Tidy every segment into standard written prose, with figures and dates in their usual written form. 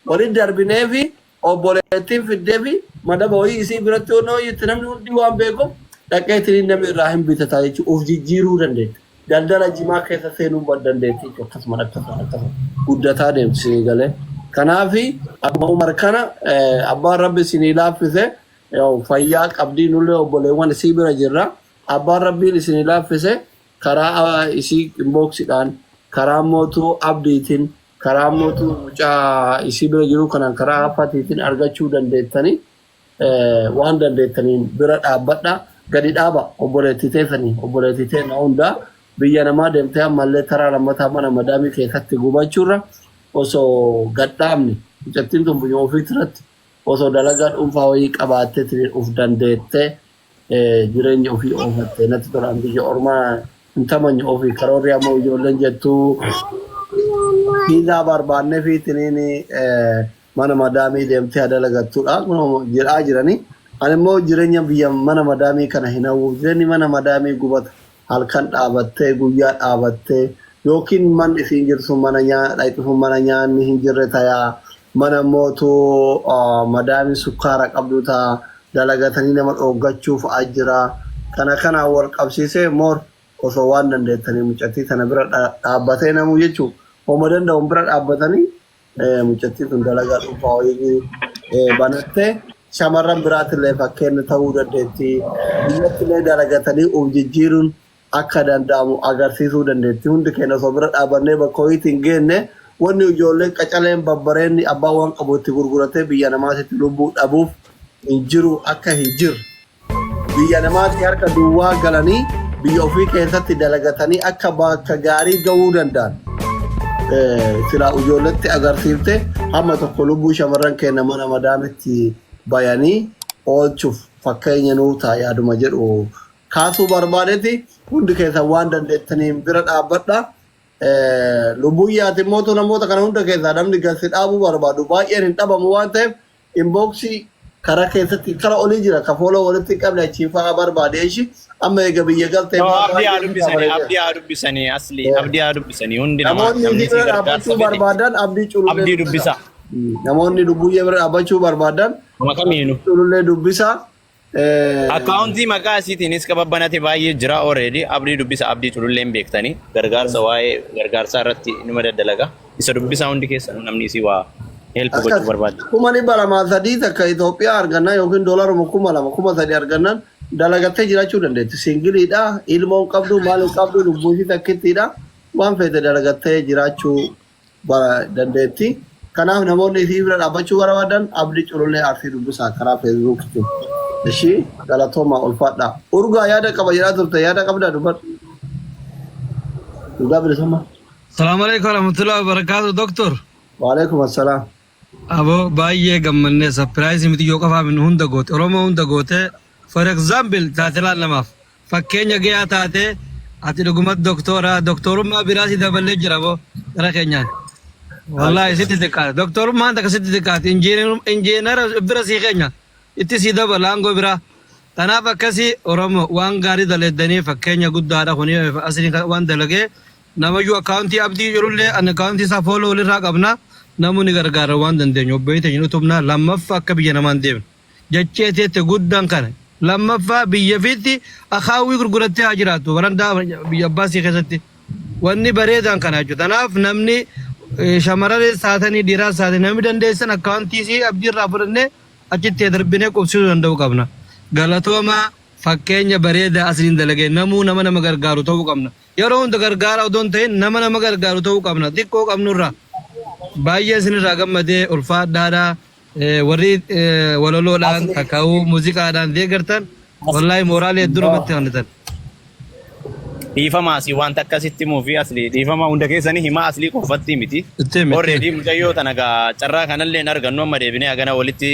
ولد دربناه في obboleettiin fiddee fi madaba wayii isii biratti yoo itti namni hundi waan beekuuf dhaqeetiin namni irraa hin bitataa jechuudha of jijjiiruu dandeetti. Daldala jimaa keessa seenuu dandeetti akkasuma guddataa deemti galee. Kanaaf abbaa Umar kana abbaan Rabbi isinii laaffise fayyaa qabdii nullee obboleewwan isii bira jirra. Abbaan Rabbiin isinii laaffise karaa isii inboksiidhaan karaa mootuu abdiitiin karaa mootuu mucaa isii bira jiru kanaan karaa hafatiitiin argachuu dandeettanii waan dandeettaniin bira dhaabbadha gadi dhaaba obboleettitee na hundaa biyya namaa deemtee ammallee taraa lammataa mana madaamii keessatti gubachuurra osoo gadhaabni mucattiin tun biyya ofiitirratti osoo dalagaa dhuunfaa wayii qabaattee of dandeettee jireenya ofii oofattee natti tolaan biyya ormaa hin tamanne ofii karoorri ammoo ijoolleen jettuu Hiza barbaanne fi tiniin mana madaamii deemtee adalagattuudha. Jedhaa jirani. Ani immoo jireenya biyya mana madaamii kana hin hawwu. Jireenyi mana madaamii gubata halkan dhaabattee guyyaa dhaabattee yookiin manni isiin jirtu mana nyaanni hin jirre tayaa mana mootuu madaamii sukkaara qabdu ta'a dalagatanii nama dhoogachuuf ajjira. Kana wal qabsiisee moor osoo waan dandeettanii mucattii tana bira dhaabbatee namuu jechuudha. Omadan da umbra abbatani mucatti tun dalagaa dhuunfaa wayii banattee shamarran biraatillee fakkeenya ta'uu dandeetti. Biyyattillee dalagatanii of jijjiiruun akka danda'amu agarsiisuu dandeetti. Hundi keenya osoo bira dhaabannee bakka wayiitti hin geenne wanni ijoolleen qacaleen babbareenni abbaa waan qabu itti gurguratee biyya namaatitti lubbuu dhabuuf hin jiru akka hin jirre. Biyya namaatti harka duwwaa galanii biyya ofii keessatti dalagatanii akka bakka gaarii gahuu danda'an. Sila ijoolletti agarsiifte hamma tokko lubbuu shamarran keenya mana madaamitti bayanii oolchuuf fakkeenya nuu ta'a yaaduma jedhu kaasuu barbaadetti hundi keessa waan dandeettaniin bira dhaabbadha. Lubbuu yaati mootu namoota kana hunda keessaa namni galsi dhaabuu barbaadu baay'een hin dhabamu waan ta'eef inboksii karaa keessatti karaa olii jira ka fooloo walitti qabne achiifaa barbaadeeshi amma eega biyya galtee abdii dubbisanii asli abdii dubbisanii hundi namoonni bira dhaabbachuu barbaadan abdii dubbisa namoonni lubbuu bira dhaabbachuu barbaadan makamiinu culullee dubbisa akkaawuntii maqaa isiitiinis qababbanate baay'ee jira already abdii dubbisa abdii cululleen beektanii gargaarsa waa'ee gargaarsaa irratti nima daddalaga isa dubbisaa hundi keessa namni isii waa help gochuu barbaada. Kuma ni balamaa sadii takka Itoophiyaa arganna yookiin doolaruma 2,000 3,000 argannan dalagattee jiraachuu dandeetti. Singiliidha ilmoon qabdu maal qabdu lubbuufi takkittiidha waan fedhe dalagattee jiraachuu dandeetti. Kanaaf namoonni isii bira dhaabbachuu barbaadan abdii culullee arsii dubbisaa karaa feesbuukitti. Ishii galatooma ulfaadha. Urgaa yaada qaba jedhaa turte yaada qabdaa dubbadhu. Urgaa bilisummaa. Salaamu alaikum warahmatullahi wabarakatuh doktor. Waalaikum assalaam. Abo baay'ee gammanne surprise miti yoo qafaa min hunda goote Oromoo hunda goote for example taatelaan lamaaf fakkeenya gayaa taate ati dhugumat doktorummaa biraasi daballee jira boo gara keenyaan wallahi sitti xiqqaate doktorummaan takka sitti xiqqaate injiinara bira sii keenya itti sii dabala aangoo biraa tanaaf akkasii Oromoo waan gaarii daleeddanii fakkeenya guddaadha kuni asliin waan dalagee namayyuu akkaawuntii abdii jirullee an akkaawuntii isaa fooloo walirraa qabna namni gargaara waan dandeenyu obboleetti hin utubna lammaffaa akka biyya namaan deemne jechee teette guddaan kana lammaffaa biyya fiitti akaawwii gurgurattee haa jiraattu barandaa biyya abbaasii keessatti wanni bareedaan kana jechuudha. Kanaaf namni shamarran saatanii dhiiraa saatanii namni dandeessan akkaawuntii isii abdiirraa fudhannee achitti darbinee qubsiisuu danda'u qabna. Galatooma fakkeenya bareedaa asliin dalagee namuu nama gargaaru ta'uu qabna. Yeroo hunda gargaara odoon ta'in nama gargaaru ta'uu qabna. Xiqqoo qabnurraa baay'ee isinirraa gammadee ulfaadhaadha warri waloloodhaan kaka'uu muuziqaadhaan deeggartan wallahi mooraalee hedduu namatti honnatan. Dhiifamaa asii wanta akkasitti muufi asli dhiifamaa hunda keessanii himaa aslii qofatti miti. Already mucayyoo tana carraa kanallee hin argannu amma deebinee hagana walitti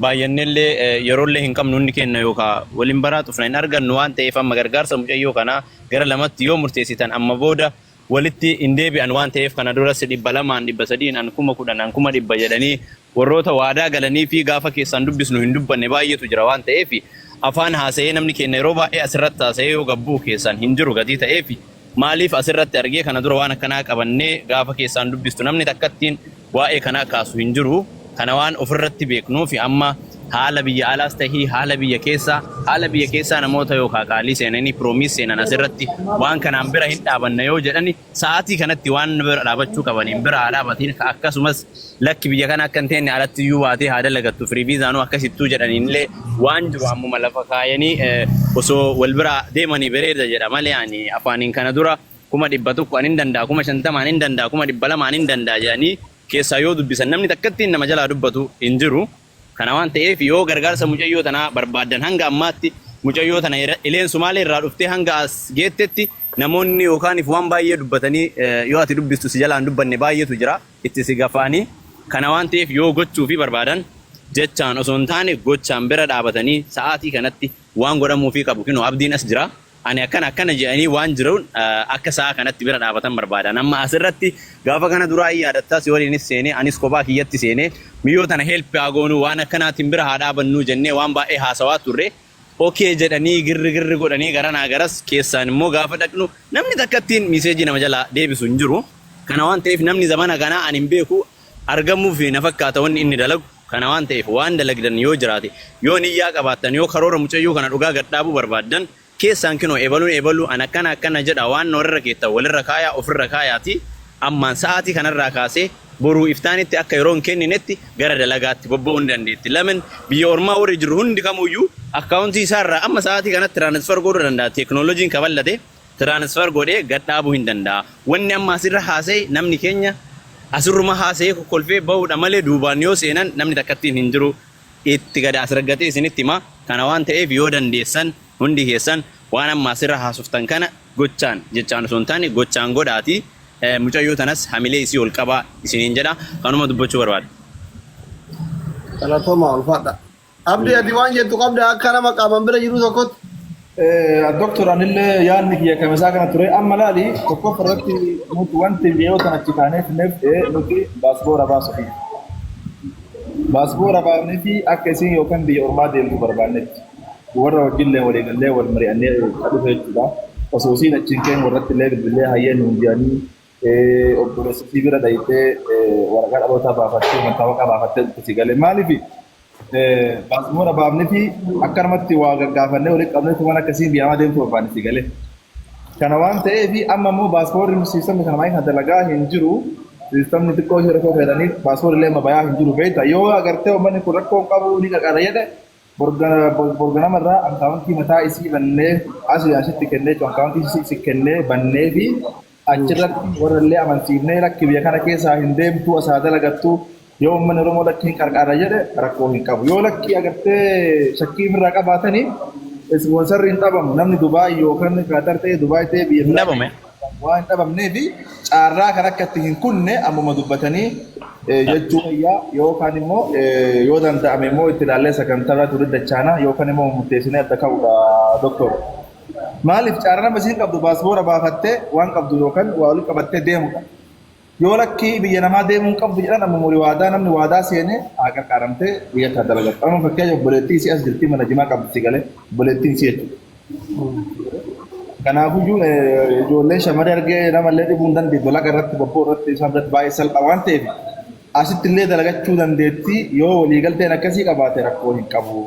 baay'annellee yeroollee hin qabnu hundi kenna yookaan waliin baraatuuf hin argannu waan ta'eef amma gargaarsa mucayyoo kanaa gara lamatti yoo murteessitan amma booda walitti hin deebi'an waan ta'eef kana duras 200 300 an 10,000 an 100 jedhanii warroota waadaa galanii fi gaafa keessan dubbisnu hin dubbanne baay'eetu jira waan ta'eef afaan haasa'ee namni kenna yeroo baay'ee asirratti haasa'ee yoo gabbuu keessan hin jiru gatii ta'eef maaliif asirratti argee kana dura waan akkanaa qabannee gaafa keessaan dubbistu namni takkattiin waa'ee kanaa kaasu hin jiru. Kana waan ofirratti beeknuu fi amma haala biyya alaas tahii haala biyya keessaa namoota yookaan qaalii seenanii piroomiis seenan asirratti waan kanaan bira hin dhaabanna yoo jedhani sa'aatii kanatti waan bira dhaabachuu qabaniin bira haa dhaabatiin akkasumas lakki biyya kana akka hin teenne alatti iyyuu baatee haa dalagattu firii viizaanuu akkasittuu jedhaniinillee waan jiru ammuma lafa kaayanii osoo wal bira deemanii bareeda jedha malee ani afaaniin kana dura 100 hin danda'a 50 hin danda'a 200 hin danda'a jedhanii keessaa yoo dubbisan namni takkattiin nama jalaa dubbatu hin jiru. Kana waan ta'eef yoo gargaarsa mucayyoo tanaa barbaadan hanga ammaatti mucayyoo tana ileen Sumaalee irraa dhuftee hanga as geettetti namoonni yookaan waan baay'ee dubbatanii yoo ati dubbistu si jalaan dubbanne baay'eetu jira itti si gafaanii. Kana waan ta'eef yoo gochuu fi barbaadan jechaan osoo hin taane gochaan bira dhaabatanii sa'aatii kanatti waan godhamuufii qabu kinoo abdiin as jira. Ani akkana jedhanii waan jiruun akka sa'a kanatti bira dhaabatan barbaadan. Amma asirratti gaafa kana duraa yaadataa si waliinis seenee anis kophaa kiyyatti seenee miyyoo tana helpii agoonuu waan akkanaatiin bira haa dhaabannuu jennee waan baay'ee haasawaa turre. Okee jedhanii girri godhanii garanaa garas keessaan immoo gaafa dhaqnu namni takkattiin miseejii nama jalaa deebisu hin jiru. Kana waan ta'eef namni zamana kanaa ani hin beeku argamuu fi na fakkaata wanni inni dalagu. Kana waan ta'eef waan dalagdan yoo jiraate yoo niyyaa qabaattan yoo karoora mucayyoo kana dhugaa gadhaabuu barbaaddan keessaan kinoo ebaluu an akkana jedha waan warra keetta walirra kaayaa ofirra kaayaati ammaan sa'aatii kanarraa kaasee boruu iftaanitti akka yeroo hin kenninetti gara dalagaatti bobba'uu hin dandeetti. Lamin biyya ormaa warri jiru hundi kamuyyuu akkaawuntii isaarraa amma sa'aatii kanatti tiraansfer godhuu danda'a. Teekinooloojiin kaballate tiraansfer godhee gadhaabuu hin danda'a. Wanni amma asirra haasa'e namni keenya asirruma haasa'ee kolfee bahuudha malee duubaan yoo seenan namni takkattiin hin jiru itti gada asiraggatee isinitti hima. Kana waan ta'eef yoo dandeessan hundi keessan waan amma asirra haasoftan kana gochaan jechaan osoo hin taane gochaan godhaati. Mucayyoo tanas hamilee isii ol qabaa isiniin jedha. Kanuma dubbachuu barbaada. Galatoomaa ulfaadha. Abdii ati waan jettu qabda akka nama qaaman bira jiru tokkotti. Doktor anillee yaadni kiyya kamisaa kana ture amma laali tokko irratti nuti wanti biyyoon tan achi kaaneef nuti baasboora baasuufi. Baasboora baafnee fi akka isin yookaan biyya ormaa deemtu barbaannetti. Warra wajjillee waliigallee wal mari'annee dhufe jechuudha. Osoo isiin achiin keenya warratti illee bilbilee hayyee nuun jedhanii obboleessisii bira dhayitee waraqaa dhalootaa baafattee mattaawaqaa baafattee itti galee maaliif baasboora baafnee fi akkanumatti waa gaggaafannee walitti qabnee waan akkasiin biyyamaa deemtu barbaanne itti galee. Kana waan ta'eef amma immoo baasboorri siistamni kana maayii kan dalagaa hin jiru. Siistamni xiqqoo ishee rakkoo fayyadanii baasboorri illee mabayaa hin jiru beekta. Yoo agartee uummanni kun rakkoo qabu ni qaqara jedhe borganama irraa akkaawuntii mataa isii bannee asii asitti kennee akkaawuntii isii kennee bannee fi achirratti warra illee amansiifnee lakki biyya kana keessaa hin deemtu asaa dalagattu yoo uummanni Oromoo lakki hin qarqara jedhe rakkoo hin qabu. Yoo lakki agartee shakkii irraa qabaatanii ispoonsarri hin dhabamu namni Dubaay yookaan Qaatar ta'e Dubaay ta'e biyya hin dhabame waan hin dhabamnee fi caarraa kan akka itti hin kunne ammuma dubbatanii jechuun ayyaa yookaan immoo yoo danda'ame immoo itti ilaallee sagantaa turii dachaanaa yookaan immoo murteessinee adda ka'uudha doktor. Maaliif caarraa nama isiin qabdu baasboora baafattee waan qabdu yookaan waa walitti qabattee deemudha. Yoo lakki biyya namaa deemuun qabdu jedhan amma murii waadaa namni waadaa seenee haa qarqaaramtee biyya taa dalagatu. Amma fakkeenya obboleettii isii as jirtii mana jimaa qabdu si galee obboleettiin isii jechuudha. Kanaafuu ijoolleen shamarree argee namallee dhibuu hin dandeettu laga irratti bobboo irratti isaan biratti baay'ee salphaa waan ta'eef asitti illee dalagachuu dandeetti yoo waliigalteen akkasii qabaate rakkoo hin qabu.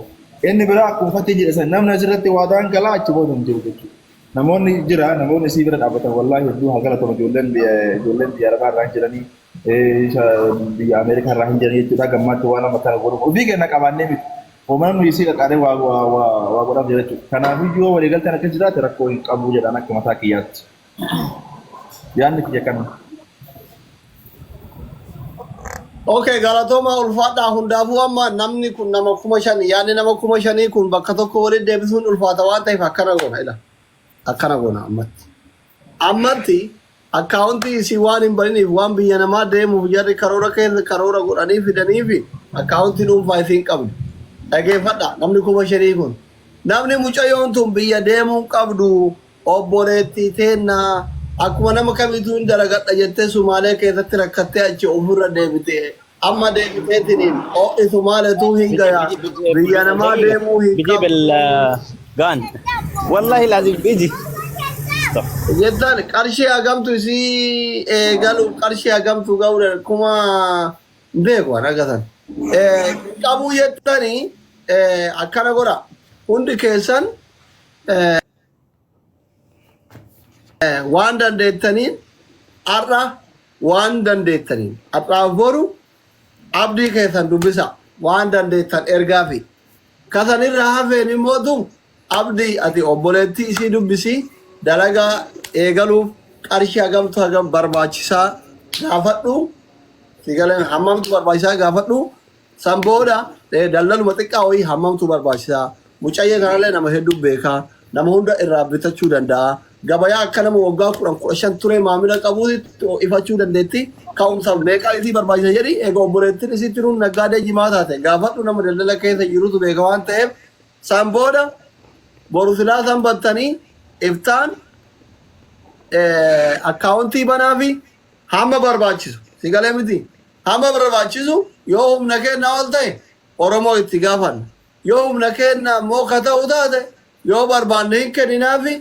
Inni biraa akkuma fakkii jedhan namni asirratti waadaan galaa achi booda hin jiru jechuudha. Namoonni jira namoonni isii bira dhaabbatan wallaahi hedduu haa galatoomu ijoolleen biyya arabaa irraa hin jiranii biyya Ameerikaa irraa hin jiranii jechuudha gammaatti waan amma kana godhu ofii kenna qabaannee miti. Homaan nuyi isii qaqaaree waa godhaaf jira jechuudha. Kanaafuu yoo waliigalteen akka jiraate rakkoo hin qabu jedhan akka mataa kiyyaatti. Yaadni kiyya kana. Okay, galatooma ulfaadhaa hundaafuu amma namni kun nama 5,000 yaadni nama 5,000 kun bakka tokko walitti deebisuun ulfaata waan ta'eef akkana goona ila. Akkana goona ammatti. Ammatti akkaawuntii isii waan hin bariniif waan biyya namaa deemuuf jarri karoora keessa karoora godhanii fidanii fi akkaawuntii dhuunfaa isiin qabdu. Dhageeffadha namni 5,000 kun. Namni mucayyoon tun biyya deemuu qabdu obboleettii teennaa akkuma nama kamituu hin dalagadha jettee Sumaalee keessatti rakkattee achi ofirra deebitee amma deebiteetiin Sumaaleetuu hin gayaa biyya namaa deemuu hin qabu. gaan wallahi lazim biji Tol. jettaan qarshii hagamtu isii eegalu qarshii hagamtu ga'uudha kuma beeku waan agartan. Qabuu jettanii akkana godha hundi keessan waan dandeettaniin har'a waan dandeettaniin har'aaf boru abdii keessan dubbisa waan dandeettan ergaa fi kasanirraa hafeen immoo abdii ati obboleettii isii dubbisi dalagaa eegaluuf qarshii hagamtu hagam barbaachisaa gaafadhu sigaleen hammamtu barbaachisaa gaafadhu san booda daldaluma xiqqaa wayii hammamtu barbaachisaa mucayyee kanallee nama hedduu beekaa nama hunda irraa bitachuu danda'a gabayaa akka nama waggaa 15 ture maamila qabuutti ifachuu dandeetti ka'umsaaf meeqaa isii barbaachisa jedhi eega obboleettiin isitti nuun naggaadee jimaa taate gaafadhu nama daldala keessa jirutu beeka waan ta'eef san booda boru silaa san battanii iftaan akkaawuntii banaa fi hamma barbaachisu sigalee miti hamma barbaachisu yoo humna kennaa ol ta'e Oromoo itti gaafanna yoo humna kennaa immoo ka ta'u taate yoo barbaanne hin kenninaafi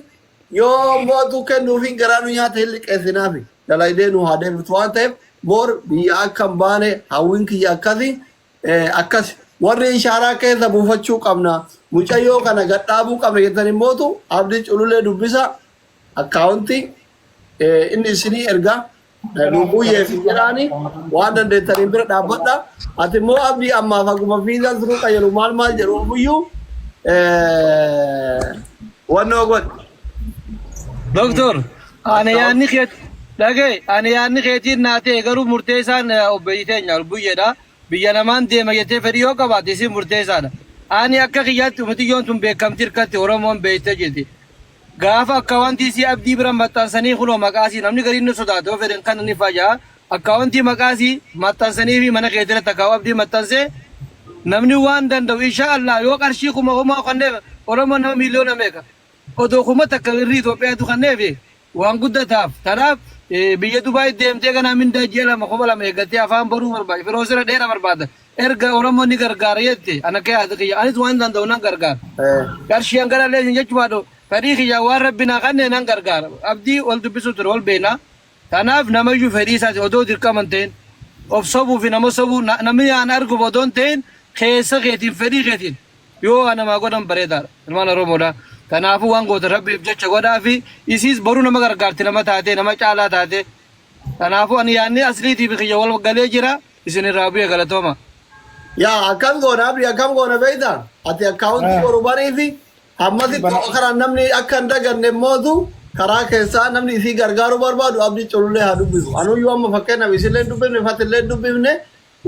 yoo mootu kennuufi garaa nu nyaata hin liqeessinaafi dalaydee nu haa deebitu waan ta'eef bor biyya akka hin baane hawwiin kiyya akkas warri ishaaraa keessa buufachuu qabna mucayyoo kana gadhaabuu qabna jettan immootu abdii cululee dubbisa akkaawuntii inni isinii ergaa lubuyyee fi jedhaani waan dandeettaniin bira dhaabbadha ati immoo abdii ammaaf haguma fiizaan sunuu qayyalu maal jedhu ofuyyuu wannoo godhe Doktor, ani yaanni keet dhagee ani yaanni keetiin naatee garuu murteessaan obboleetteenya lubuyyeedha biyya namaan deema jettee fedhii yoo qabaate isin murteessaadha ani akka kiyyaatti uummatiyyoon tun beekamti hirkatti Oromoon beektee jirti gaafa akka wanti si abdii bira maxxansanii kunoo maqaasii namni gariin ni sodaate yoo fedhan kan ni fayyaa akka wanti maqaasii maxxansanii fi mana keetirratti akka abdii maxxansee namni waan danda'u inshaallah yoo qarshii kuma homaa kanneen Oromoon nama miliyoona meeqa odoo kuma takka irri Itoophiyaatu kanneen waan guddataaf tanaaf biyya Dubaay deemtee kana mindaa ji'a lama kuma lama eeggattee afaan baruu barbaade firoo sira dheeraa barbaada erga Oromoon ni gargaara jette ana kee kiyya anis waan danda'u nan gargaara qarshii hangana illee jechuudha fedhii kiyya waan rabbinaa kanneen nan gargaara abdii wal dubbisu ture wal beena tanaaf namayyuu fedhii isaati odoo dirqaman ta'in of sobuu fi nama sobuu namni aan argu odoon ta'in keessa keetiin fedhii keetiin yoo namaa godhan bareedaadha ilmaan Oromoodha kanaafuu waan goota rabbiif jecha godhaa fi isiis boruu nama gargaarti nama taate nama caalaa taate kanaafuu ani yaanni asliitiif kiyya wal galee jira isin irraa bu'ee galatooma. Yaa akkam goona abdii akkam goona beeyta ati akkaawuntii borubanii fi hammasi karaa namni akka hin daganne mootu karaa keessaa namni isii gargaaruu barbaadu abdii cululee haa dubbisu anuyyuu amma fakkeenyaaf isillee dubbifne fatillee dubbifne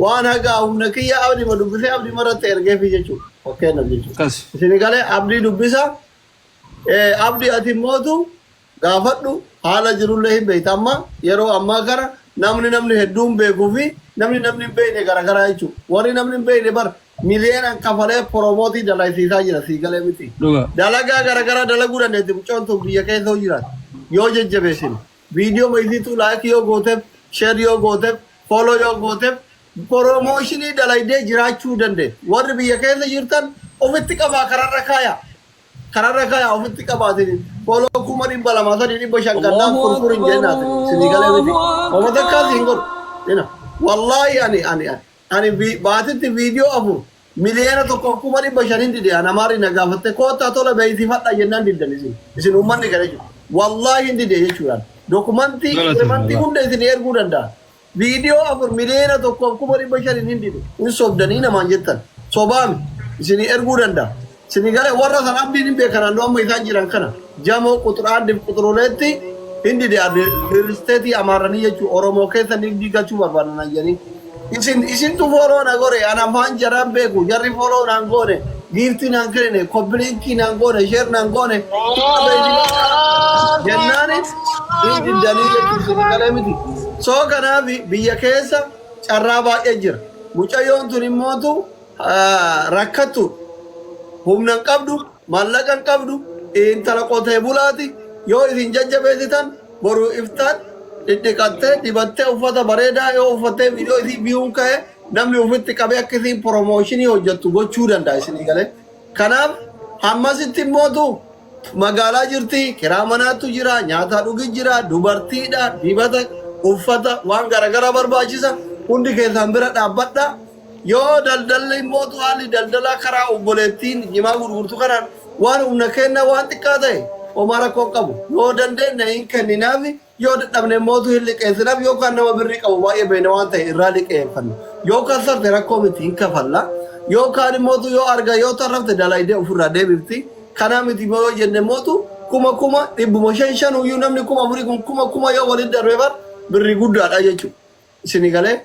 waan haga humna kiyya abdii ma dubbisee abdii maratti ergeefi jechuudha fakkeenyaaf jechuudha isin galee abdii dubbisa abdii ati mootu gaafadhu haala jirullee hin beekta amma yeroo ammaa kana namni hedduun beekuu fi namni hin beekne garagaraa jechuudha warri namni hin beekne bar miliyoonaan kafalee poromootii dalaysiisaa jira sii galee miti dalagaa garagaraa dalaguu dandeetti mucoontu biyya keessa hoo jiraatu yoo jajjabeessin viidiyoo mayisiituu laayikii yoo gooteef sheer yoo gooteef fooloo yoo gooteef poromooshini dalaydee jiraachuu dandeetti warri biyya keessa jirtan ofitti qabaa kararra kaayaa ofitti qabaatin fooloo kuma 200 gannaan kurkurin jennaati sii galee miti oma takkaas hin godhu wallahi ani baatitti viidiyoo afur miliyoona tokko kuma 500 dide ana maari na gaafatte koota tola beeksifadha jennaan diddan isin ummanni kana jechuudha wallahi dide jechuudha dokumentii hunda isin erguu danda'a viidiyoo afur miliyoona tokko kuma 500 dide in sobdanii namaan jettan sobaami isin erguu danda'a isin galee warra san abdiin hin beekan amma isaan jiran kana jamoo quxuraan dif quxuroleetti hindi de risteeti amaranii jechuudha Oromoo keessa ni digachuu barbaadan jedhanii isin tu follow na gore ana fan jaran beku jarri follow na gore gifti na kene kompliki na gore share na gore jennani idi dalile tu kalamiti so kana biyya keessa carraa baay'ee jira mucayyoon tun immootu rakkatu humnan qabdu mallaqan qabdu intala qotee bulaati yoo isin jajjabeessitan boru iftaan dhiqattee dibattee uffata bareedaa yoo uffattee viidiyoo isii biyuun ka'e namni ofitti qabee akka isiin poromooshini hojjettu gochuu danda'a isinii galee kanaaf hammasitti immootu magaalaa jirti, kiraa manaatu jira, nyaata dhugi jira, dubartiidha, dibata, uffata, waan garaagaraa barbaachisa. Hundi keessan bira dhaabbadha. Yoo daldalli mootu haalli daldala karaa obboleettiin jimaa gurgurtu kanaan waan humna kenna waan xiqqaa ta'e homaa rakkoo qabu. Yoo dandeenya hin kenninaaf yoo dadhabne mootu hin liqeessinaaf yookaan nama birrii qabu baay'ee beena waan ta'e irraa liqeeffanna. Yoo kassarte rakkoo miti hin kafalla. Yookaan mootu yoo arga yoo tarrafte dalaydee ofirraa deebifti. Kanaa miti yoo jenne mootu kuma 500 uyyuu namni 4,000 kuma yoo waliin darbee bar birrii guddaadha jechuudha. Isinii galee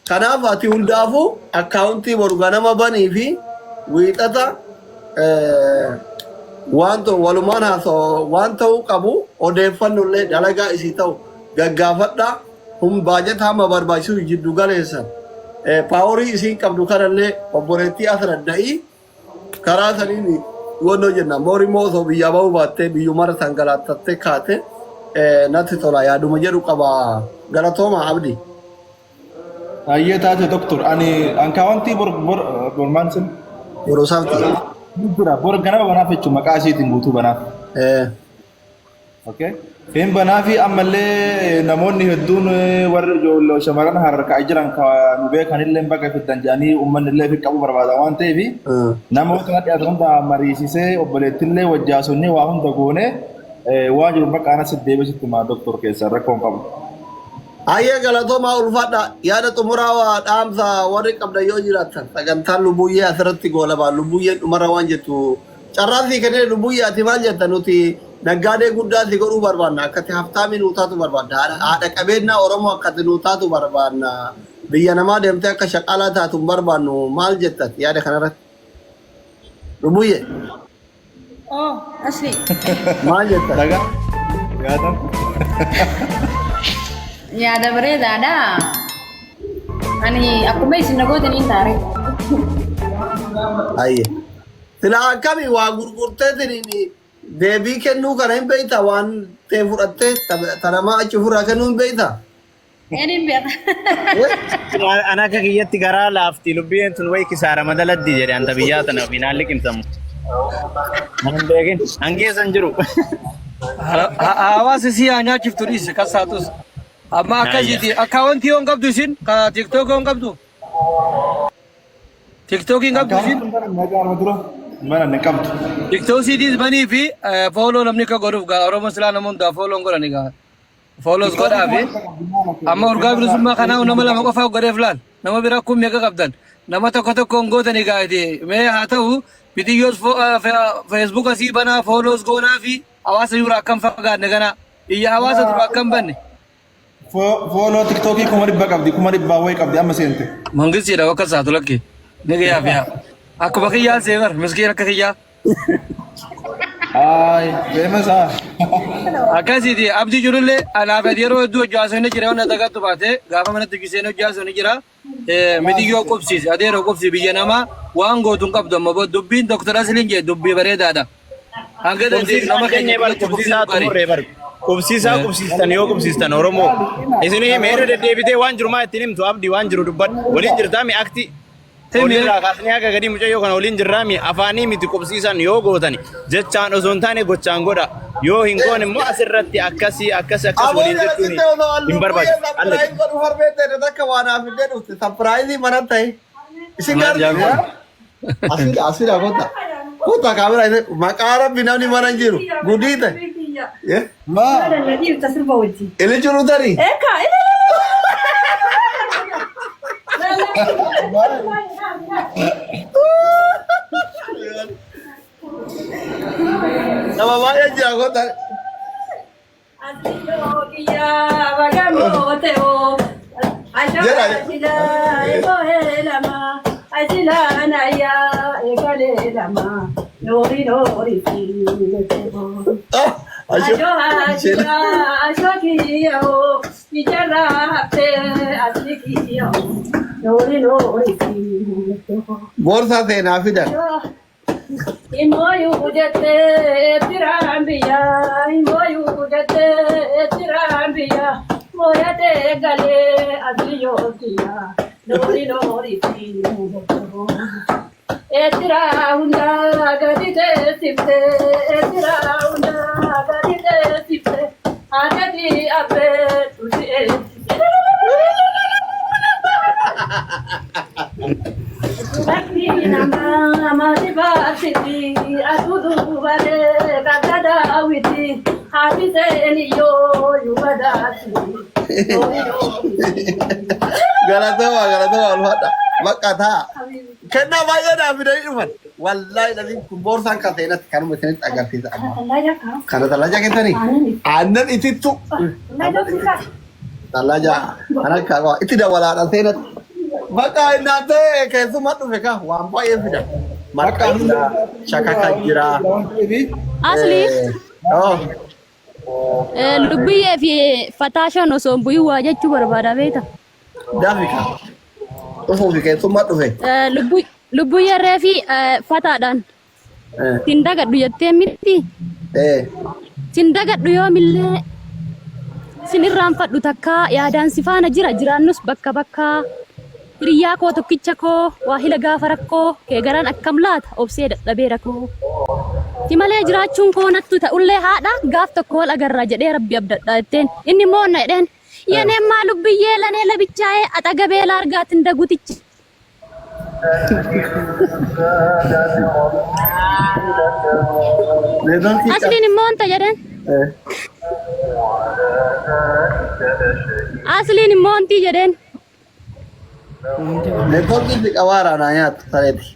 kanaaf ati hundaafuu akkaawuntii borganama banii fi wiixata walumaan haasoo waan ta'uu qabu odeeffannollee dalagaa isii ta'u gaggaafadha. Baajetaa hama barbaachisu jiddu galeessan. Paaworii isiin qabdu kanallee obboleettii asradda'i karaa saniin wonno jenna moorii moosoo biyya bahuu baattee biyyumara tangalaattattee kaate natti tola yaaduma jedhu qaba galatooma abdi. Ayyee taate doktor ani akkaawuntii bormaan sun Yeroo saafti. jira ganama banaaf jechuun maqaa isiitiin guutuu banaaf. Okay. Hin banaafi ammallee namoonni hedduun warri ijoollee shamarran harkaa jiran nu beekanillee bakka fiddan jedhanii uummanni illee fi qabu barbaada waan ta'eef namoota kana dhiyaatu hunda mariisisee obboleettillee wajjaasonni waa hunda goone waan jiru bakka anas deebisitti maa doktor keessa rakkoon qabu. Ayyee galatoomaa ulfaadha yaada xumuraa waa dhaamsa warri qabda yoo jiraatan sagantaan lubuyyee asirratti goolabaa lubuyyeen dhumara waan jettu carraasii kennee lubuyyee ati maal jetta nuti naggaadee guddaa si godhuu barbaanna akkati haftaamii nuu taatu barbaadna haadha qabeenya Oromoo akkati nuu taatu barbaanna biyya namaa deemtee akka shaqaalaa taatu barbaannu maal jettat yaada kanarratti lubuyyee. Oh, asli. Maal jettat? Yaadam. Yaada bareedaadha. Ani akkuma isin nagootanii taare. Ayyee. Sila akkami waa gurgurteetiniin deebii kennuu kana hin beektaa waan ta'e fudhattee tanamaa achi ofirraa kennuu hin beektaa? Eenyuun beeka? Ana akka kiyyatti garaa laafti lubbiin tun wayi kisaara madaladdi jedhe anta biyyaa tana finaan liqimsamu. Nan beekin hangeessan jiru. Hawaasa si nyaachiftu dhiise kasaatus. Amma akkasiiti akkaawuntii yoon qabdu isin ka tiktook yoon qabdu. Tiktookii hin qabdu isin. Mana ne qabdu. Tiktoosiitis banii fi fooloo namni ka godhuuf gaa Oromoo silaa nama hundaa fooloon godhani gaa. Fooloos godhaa fi amma urgaa bilisummaa kanaa nama lama qofaa godheef laal nama bira kun meeqa qabdan nama tokkoon gootani gaa'eti mee haa ta'u bidiyyoos feesbuuk asii banaa fooloos goonaa fi hawaasa yuura akkam fagaanne kana iyya hawaasa dura akkam banne. Fooloo tiktookii 100 qabdi 100 wayi qabdi amma seente. Mangistiidha wakka saatu lakke ni gayyaa fi akkuma kiyyaa seebar miskiin akka kiyyaa. Ay, beemasa. Akkasiiti abdii jirullee anaaf yeroo hedduu hojjaasonni jira waan dagaatu baate gaafa manatti giseen hojjaasonni jira midiyyoo qubsiise adeeroo qubsi biyya namaa waan gootuun qabdu amma dubbiin doktor Asliin jee dubbii bareedaadha. Hanga dandeessu nama keenya qubsiisaa tumurree bar. Qubsiisaa qubsiistan yoo qubsiistan Oromoo isinii meerre deddeebitee waan jiru maa ittiin himtu abdii waan jiru dubbadhu waliin jirtaa mi akti. Olirraa kaasnee akka gadi mucayyoo kana waliin jirraami afaanii miti qubsiisan yoo gootani jechaan osoo hin taane gochaan godha yoo hin goone immoo asirratti akkas waliin jechuun hin barbaachisu. Sapiraayizii mana ta'e isin gargaara. Asirraa kota kaamera maqaa rabbi namni mana hin jiru gudii ta'e. Inni jiru tarii. Nama baay'ee jira kota. Borsa seenaa fidan. Imoyu jette tirambia, imoyu jette tirambia, moyate gale adiyotia, nori etira hunda gadite sifte etira teessifte haadhati abbee tuuti eessifte. Bakki nama dibaasiti asuutu baree kakka daawwiti haati seeniyyoo yubadaati. Galatoomaa ulfaadha. Bakka ta'a. Kennaa baay'ee naaf fidanii dhufan. Wallaahi dhabiin kun boorsaan kan ta'inatti kanuma isinitti agarsiisa amma. Kana tallaaja keessanii? Aannan itittu. Tallaaja kana kaawaa itti dabalaadhaan seenatti. Bakka innaan ta'e keessumaa dhufe kaa waan baay'ee fida. Marqaa jira, shakaka jira. Asli. Lubbiyee fi fataashaan osoo hin bu'iin waa jechuu barbaada beekta. Daafika. Dhufuu fi keessumaa dhufe. Lubbuyyarree fi fataadhaan. Sin dagadhu jettee miti. Sin dagadhu yoomillee sin irraanfadhu takka yaadaan si faana jiraannus bakka bakka. Hiriyaa koo tokkicha koo waa hila gaafa rakkoo kee garaan akkam laata obsee dadhabeera koo. Ti malee jiraachuun koo nattu ta'ullee haadha gaaf tokko wal agarraa jedhee rabbi abdadhaa jetteen inni immoo na jedheen yeneen maa lubbiyyee lanee labichaa'ee axagabee laargaatiin dagutichi. Asliin immoo anta jedheen. Asliin immoo antii jedheen. Networking di kawaara na nyaatu tareeti.